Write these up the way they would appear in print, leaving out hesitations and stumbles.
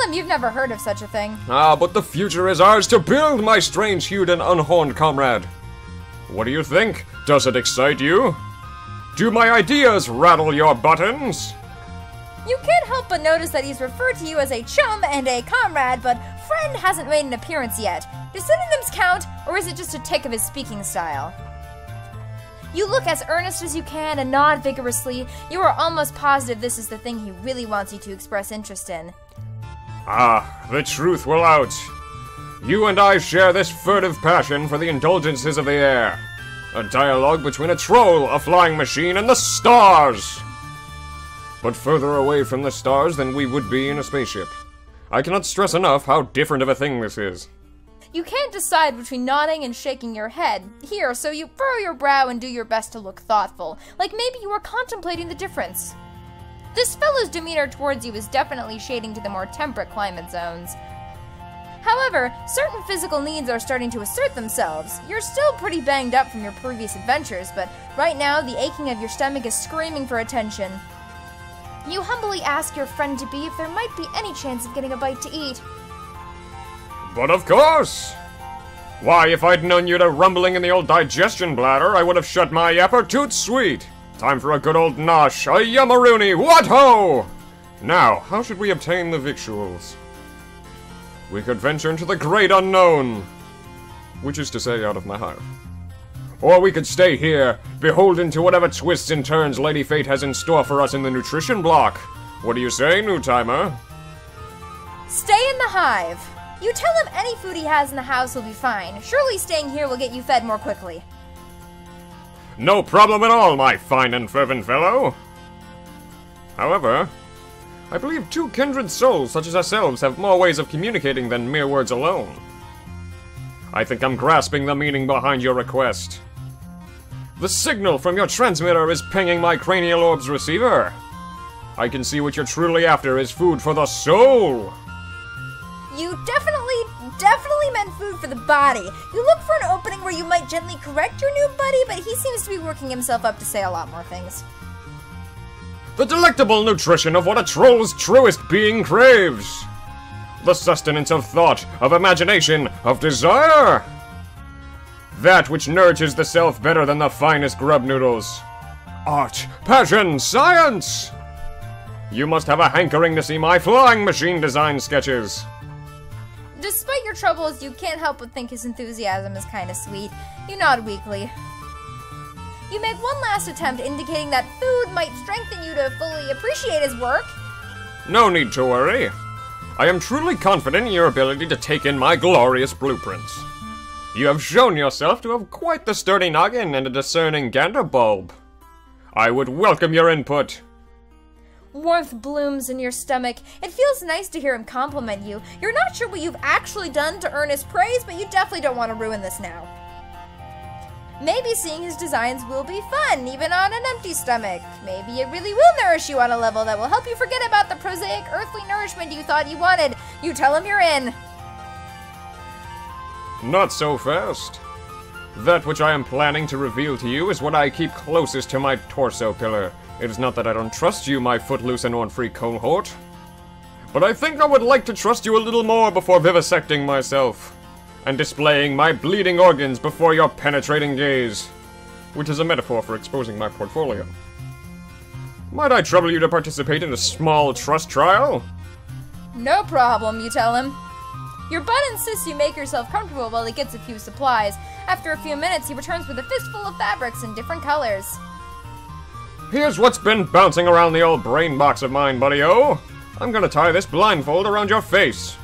him you've never heard of such a thing. Ah, but the future is ours to build, my strange-hued and unhorned comrade. What do you think? Does it excite you? Do my ideas rattle your buttons? You can't help but notice that he's referred to you as a chum and a comrade, but friend hasn't made an appearance yet. Do synonyms count, or is it just a tick of his speaking style? You look as earnest as you can and nod vigorously. You are almost positive this is the thing he really wants you to express interest in. Ah, the truth will out. You and I share this furtive passion for the indulgences of the air. A dialogue between a troll, a flying machine, and the stars! But further away from the stars than we would be in a spaceship. I cannot stress enough how different of a thing this is. You can't decide between nodding and shaking your head here, so you furrow your brow and do your best to look thoughtful, like maybe you are contemplating the difference. This fellow's demeanor towards you is definitely shading to the more temperate climate zones. However, certain physical needs are starting to assert themselves. You're still pretty banged up from your previous adventures, but right now the aching of your stomach is screaming for attention. You humbly ask your friend to be if there might be any chance of getting a bite to eat. But of course! Why, if I'd known you'd a rumbling in the old digestion bladder, I would have shut my yapper toot sweet. Time for a good old nosh, a yummaroony, what ho! Now, how should we obtain the victuals? We could venture into the great unknown, which is to say, out of my hive. Or we could stay here, beholden to whatever twists and turns Lady Fate has in store for us in the nutrition block. What do you say, new timer? Stay in the hive. You tell him any food he has in the house will be fine. Surely staying here will get you fed more quickly. No problem at all, my fine and fervent fellow. However, I believe two kindred souls such as ourselves have more ways of communicating than mere words alone. I think I'm grasping the meaning behind your request. The signal from your transmitter is pinging my cranial orb's receiver. I can see what you're truly after is food for the soul. You definitely meant food for the body. You look for an opening where you might gently correct your new buddy, but he seems to be working himself up to say a lot more things. The delectable nutrition of what a troll's truest being craves. The sustenance of thought, of imagination, of desire. That which nourishes the self better than the finest grub noodles. Art, passion, science! You must have a hankering to see my flying machine design sketches. Despite your troubles, you can't help but think his enthusiasm is kind of sweet. You nod weakly. You make one last attempt indicating that food might strengthen you to fully appreciate his work. No need to worry. I am truly confident in your ability to take in my glorious blueprints. You have shown yourself to have quite the sturdy noggin and a discerning gander bulb. I would welcome your input. Warmth blooms in your stomach. It feels nice to hear him compliment you. You're not sure what you've actually done to earn his praise, but you definitely don't want to ruin this now. Maybe seeing his designs will be fun, even on an empty stomach. Maybe it really will nourish you on a level that will help you forget about the prosaic earthly nourishment you thought you wanted. You tell him you're in. Not so fast. That which I am planning to reveal to you is what I keep closest to my torso pillar. It is not that I don't trust you, my footloose and on-free cohort. But I think I would like to trust you a little more before vivisecting myself, and displaying my bleeding organs before your penetrating gaze, which is a metaphor for exposing my portfolio. Might I trouble you to participate in a small trust trial? No problem, you tell him. Your bud insists you make yourself comfortable while he gets a few supplies. After a few minutes, he returns with a fistful of fabrics in different colors. Here's what's been bouncing around the old brain box of mine, buddy-o. I'm gonna tie this blindfold around your face.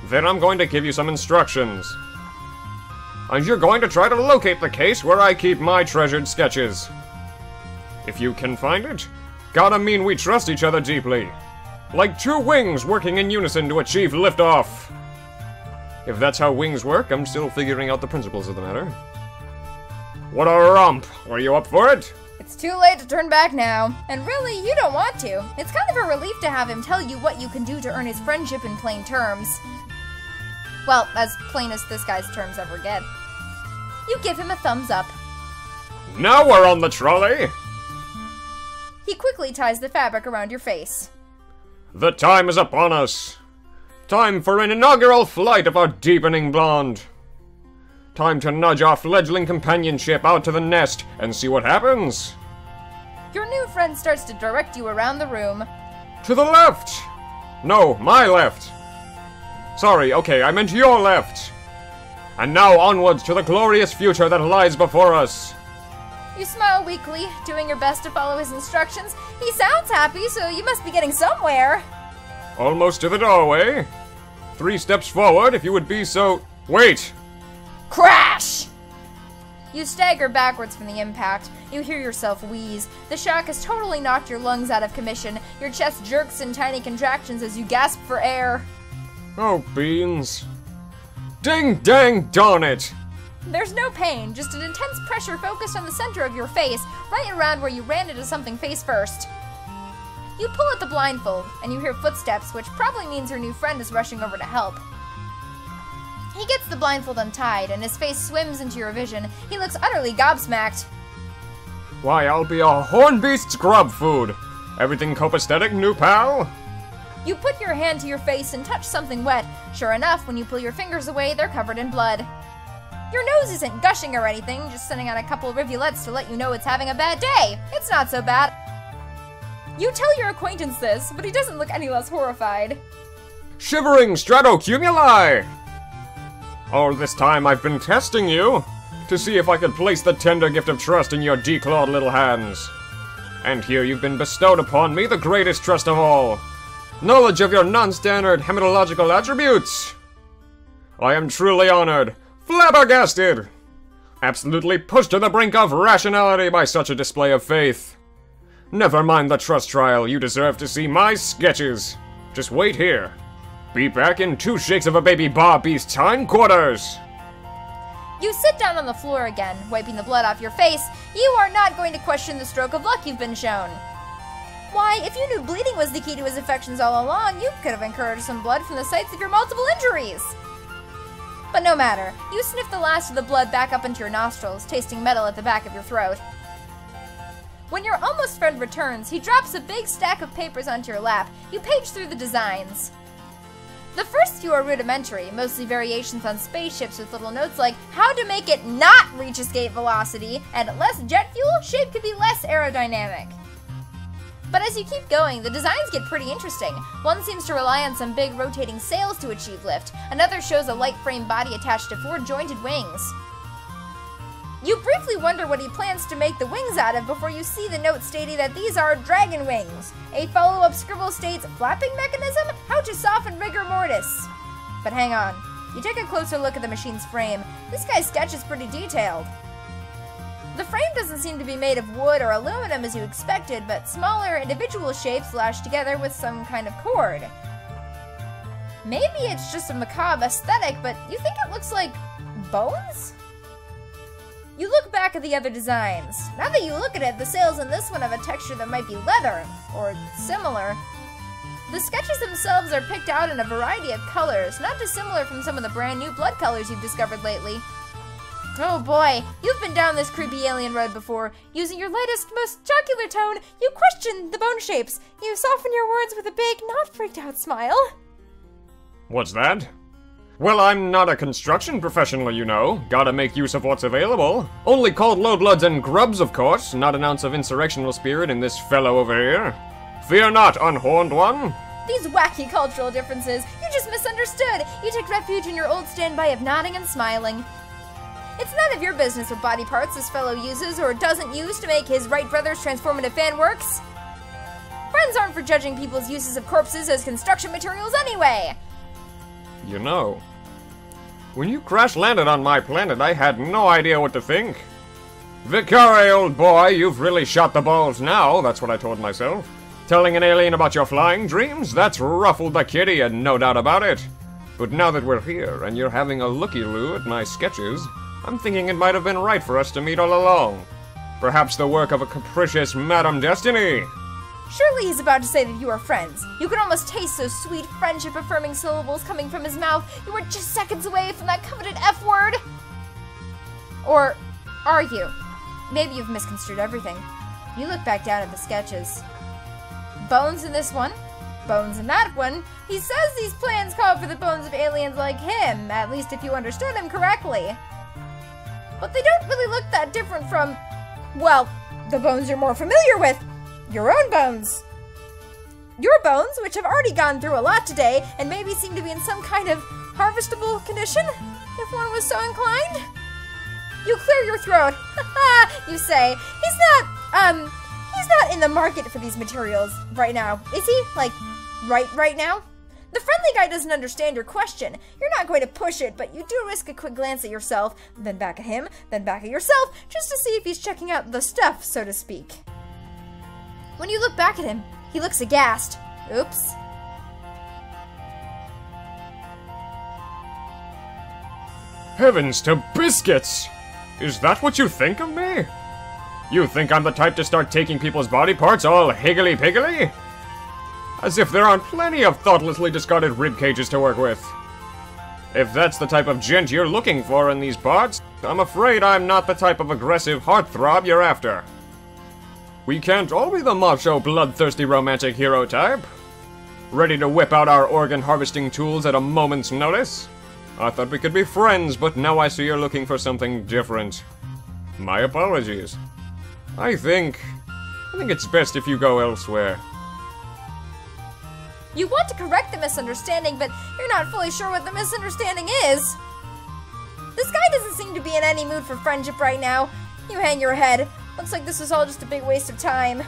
Then I'm going to give you some instructions. And you're going to try to locate the case where I keep my treasured sketches. If you can find it, gotta mean we trust each other deeply. Like two wings working in unison to achieve liftoff. If that's how wings work, I'm still figuring out the principles of the matter. What a romp! Are you up for it? It's too late to turn back now. And really, you don't want to. It's kind of a relief to have him tell you what you can do to earn his friendship in plain terms. Well, as plain as this guy's terms ever get. You give him a thumbs up. Now we're on the trolley! He quickly ties the fabric around your face. The time is upon us. Time for an inaugural flight of our deepening blonde. Time to nudge our fledgling companionship out to the nest and see what happens. Your new friend starts to direct you around the room. To the left! No, my left. Sorry, okay, I meant your left. And now onwards to the glorious future that lies before us. You smile weakly, doing your best to follow his instructions. He sounds happy, so you must be getting somewhere. Almost to the doorway. 3 steps forward, if you would be so... Wait! Crash! You stagger backwards from the impact. You hear yourself wheeze. The shock has totally knocked your lungs out of commission. Your chest jerks in tiny contractions as you gasp for air. Oh, beans. Ding dang darn it! There's no pain, just an intense pressure focused on the center of your face, right around where you ran into something face first. You pull at the blindfold, and you hear footsteps, which probably means your new friend is rushing over to help. He gets the blindfold untied, and his face swims into your vision. He looks utterly gobsmacked. Why, I'll be a hornbeast's grub food. Everything copacetic, new pal? You put your hand to your face and touch something wet. Sure enough, when you pull your fingers away, they're covered in blood. Your nose isn't gushing or anything, just sending out a couple rivulets to let you know it's having a bad day. It's not so bad. You tell your acquaintance this, but he doesn't look any less horrified. Shivering stratocumuli! All this time I've been testing you, to see if I could place the tender gift of trust in your declawed little hands. And here you've been bestowed upon me the greatest trust of all. Knowledge of your non-standard hematological attributes. I am truly honored. Flabbergasted! Absolutely pushed to the brink of rationality by such a display of faith. Never mind the trust trial, you deserve to see my sketches. Just wait here. Be back in 2 shakes of a baby bar beast's hindquarters. You sit down on the floor again, wiping the blood off your face. You are not going to question the stroke of luck you've been shown. Why, if you knew bleeding was the key to his affections all along, you could have encouraged some blood from the sites of your multiple injuries. But no matter, you sniff the last of the blood back up into your nostrils, tasting metal at the back of your throat. When your almost friend returns, he drops a big stack of papers onto your lap. You page through the designs. The first few are rudimentary, mostly variations on spaceships with little notes like how to make it not reach escape velocity, and less jet fuel, shape could be less aerodynamic. But as you keep going, the designs get pretty interesting. One seems to rely on some big rotating sails to achieve lift. Another shows a light frame body attached to 4 jointed wings. You briefly wonder what he plans to make the wings out of before you see the note stating that these are dragon wings. A follow-up scribble states, flapping mechanism? How to soften rigor mortis. But hang on. You take a closer look at the machine's frame. This guy's sketch is pretty detailed. The frame doesn't seem to be made of wood or aluminum as you expected, but smaller individual shapes lashed together with some kind of cord. Maybe it's just a macabre aesthetic, but you think it looks like bones? You look back at the other designs. Now that you look at it, the sails in this one have a texture that might be leather, or similar. The sketches themselves are picked out in a variety of colors, not dissimilar from some of the brand new blood colors you've discovered lately. Oh boy, you've been down this creepy alien road before. Using your lightest, most jocular tone, you question the bone shapes. You soften your words with a big, not freaked out smile. What's that? Well, I'm not a construction professional, you know. Gotta make use of what's available. Only called lowbloods and grubs, of course. Not an ounce of insurrectional spirit in this fellow over here. Fear not, unhorned one. These wacky cultural differences, you just misunderstood. You take refuge in your old standby of nodding and smiling. It's none of your business what body parts this fellow uses or doesn't use to make his Wright brothers' transformative fan works. Friends aren't for judging people's uses of corpses as construction materials anyway. You know, when you crash-landed on my planet, I had no idea what to think. Vikare, old boy, you've really shot the balls now, that's what I told myself. Telling an alien about your flying dreams? That's ruffled the kitty, and no doubt about it. But now that we're here, and you're having a looky-loo at my sketches, I'm thinking it might have been right for us to meet all along. Perhaps the work of a capricious Madam Destiny. Surely he's about to say that you are friends. You can almost taste those sweet friendship-affirming syllables coming from his mouth. You were just seconds away from that coveted F-word. Or are you? Maybe you've misconstrued everything. You look back down at the sketches. Bones in this one, bones in that one. He says these plans call for the bones of aliens like him, at least if you understood him correctly. But they don't really look that different from, well, the bones you're more familiar with. Your own bones. Your bones, which have already gone through a lot today, and maybe seem to be in some kind of harvestable condition, if one was so inclined. You clear your throat. You say. He's not in the market for these materials right now, is he? Like, right now? The friendly guy doesn't understand your question. You're not going to push it, but you do risk a quick glance at yourself, then back at him, then back at yourself, just to see if he's checking out the stuff, so to speak. When you look back at him, he looks aghast. Oops. Heavens to biscuits! Is that what you think of me? You think I'm the type to start taking people's body parts all higgly-piggly? As if there aren't plenty of thoughtlessly discarded rib cages to work with. If that's the type of gent you're looking for in these parts, I'm afraid I'm not the type of aggressive heartthrob you're after. We can't all be the macho, bloodthirsty romantic hero type. Ready to whip out our organ harvesting tools at a moment's notice? I thought we could be friends, but now I see you're looking for something different. My apologies. I think it's best if you go elsewhere. You want to correct the misunderstanding, but you're not fully sure what the misunderstanding is. This guy doesn't seem to be in any mood for friendship right now. You hang your head. Looks like this was all just a big waste of time.